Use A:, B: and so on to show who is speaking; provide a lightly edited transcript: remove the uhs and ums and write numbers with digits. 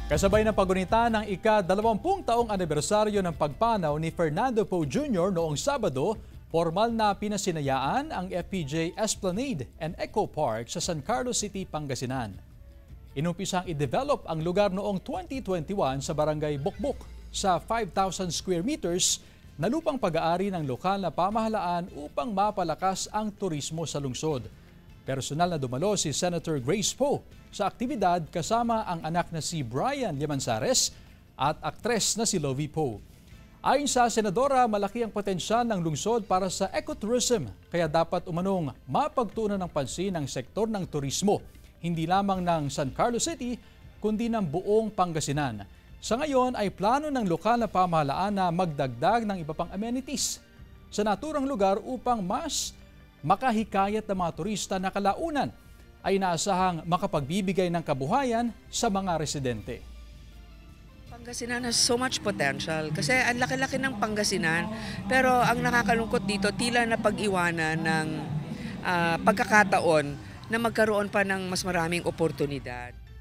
A: Kasabay ng pagunita ng ika-20 taong anibersaryo ng pagpanaw ni Fernando Poe Jr. noong Sabado, formal na pinasinayaan ang FPJ Esplanade and Eco Park sa San Carlos City, Pangasinan. Inumpisang i-develop ang lugar noong 2021 sa Barangay Bukbuk sa 5,000 square meters na lupang pag-aari ng lokal na pamahalaan upang mapalakas ang turismo sa lungsod. Personal na dumalo si Senator Grace Poe sa aktibidad kasama ang anak na si Brian Limanzares at aktres na si Lovie Poe. Ayon sa Senadora, malaki ang potensyal ng lungsod para sa ecotourism, kaya dapat umanong mapagtuunan ng pansin ng sektor ng turismo, hindi lamang ng San Carlos City, kundi ng buong Pangasinan. Sa ngayon ay plano ng lokal na pamahalaan na magdagdag ng iba pang amenities sa naturang lugar upang mas makahikayat ng mga turista na kalaunan ay inaasahang makapagbibigay ng kabuhayan sa mga residente.
B: Pangasinan has so much potential kasi ang laki-laki ng Pangasinan, pero ang nakakalungkot dito tila na pag-iwanan ng pagkakataon na magkaroon pa ng mas maraming oportunidad.